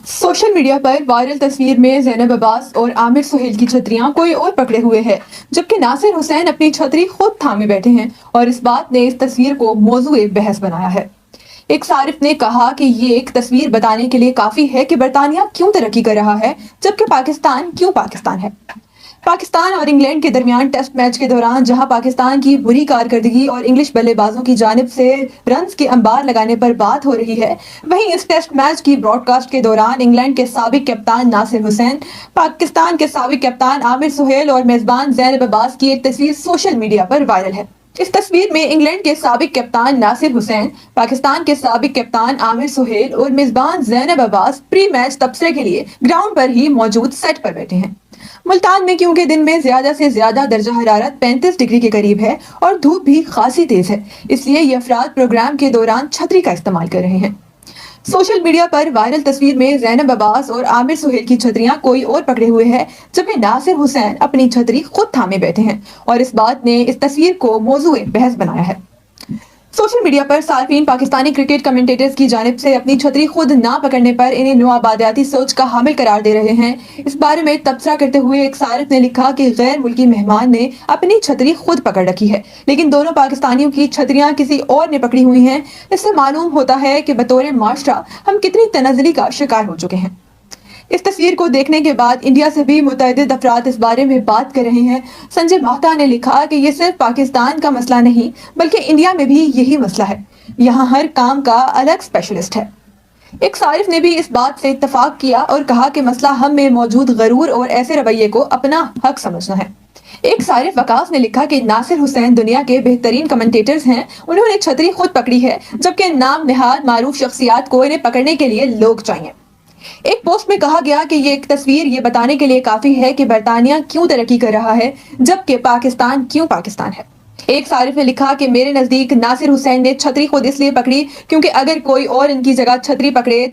Social media पर viral तस्वीर में ज़ैनब अब्बास और आमिर सुहेल की छतरियां कोई और पकड़े हुए है, जबकि नासिर हुसैन अपनी छतरी खुद थामे बैठे हैं और इस बात ने इस तस्वीर को मौजूए बहस बनाया है। एक सारिफ ने कहा कि ये एक तस्वीर बताने के लिए काफी है कि बरतानिया क्यों तरक्की कर रहा है, जबकि पाकिस्तान क्यों पाकिस्तान है। पाकिस्तान और इंग्लैंड के दरमियान टेस्ट मैच के दौरान जहां पाकिस्तान की बुरी कारकर्दगी और इंग्लिश बल्लेबाजों की जानिब से रन्स के अंबार लगाने पर बात हो रही है, वहीं इस टेस्ट मैच की ब्रॉडकास्ट के दौरान इंग्लैंड के साबिक कप्तान नासिर हुसैन, पाकिस्तान के साबिक कप्तान आमिर सुहेल और मेजबान ज़ैनब अब्बास की एक तस्वीर सोशल मीडिया पर वायरल है। इस तस्वीर में इंग्लैंड के साबिक कप्तान नासिर हुसैन, पाकिस्तान के साबिक कप्तान आमिर सुहेल और मेजबान ज़ैनब अब्बास प्री मैच तबसरे के लिए ग्राउंड पर ही मौजूद सेट पर बैठे हैं। मुल्तान में क्योंकि दिन में ज्यादा से ज्यादा दर्जा हरारत 35 डिग्री के करीब है और धूप भी खासी तेज है, इसलिए ये अफराद प्रोग्राम के दौरान छतरी का इस्तेमाल कर रहे हैं। सोशल मीडिया पर वायरल तस्वीर में ज़ैनब अब्बास और आमिर सुहेल की छतरियां कोई और पकड़े हुए हैं, जबकि नासिर हुसैन अपनी छतरी खुद थामे बैठे हैं और इस बात ने इस तस्वीर को मौजूए बहस बनाया है। सोशल मीडिया पर सार्फिन पाकिस्तानी क्रिकेट कमेंटेटर्स की जानिब से अपनी छतरी खुद ना पकड़ने पर इन्हें नौआबादियाती सोच का हामिल करार दे रहे हैं। इस बारे में तबसरा करते हुए एक सारिफ ने लिखा कि गैर मुल्की मेहमान ने अपनी छतरी खुद पकड़ रखी है, लेकिन दोनों पाकिस्तानियों की छतरियां किसी और ने पकड़ी हुई हैं। इससे मालूम होता है कि बतौर माशरा हम कितनी तनज़ली का शिकार हो चुके हैं। इस तस्वीर को देखने के बाद इंडिया से भी मुतअद्दिद अफराद इस बारे में बात कर रहे हैं। संजय माहता ने लिखा कि ये सिर्फ पाकिस्तान का मसला नहीं, बल्कि इंडिया में भी यही मसला है। यहाँ हर काम का अलग स्पेशलिस्ट है। एक सारिफ ने भी इस बात से इत्तफाक किया और कहा कि मसला हम में मौजूद गरूर और ऐसे रवैये को अपना हक समझना है। एक सारिफ वकास ने लिखा कि नासिर हुसैन दुनिया के बेहतरीन कमेंटेटर्स हैं, उन्होंने छतरी खुद पकड़ी है, जबकि नाम निहाद मारूफ शख्सियात को इन्हें पकड़ने के लिए लोग चाहिए। एक पोस्ट में कहा गया कि ये एक तस्वीर ये बताने के लिए काफी है कि बरतानिया क्यों तरक्की कर रहा है, जबकि पाकिस्तान क्यों पाकिस्तान है। एक सारिफ ने लिखा कि मेरे नजदीक नासिर हुसैन ने छतरी खुद इसलिए पकड़ी क्योंकि अगर कोई और इनकी जगह छतरी पकड़े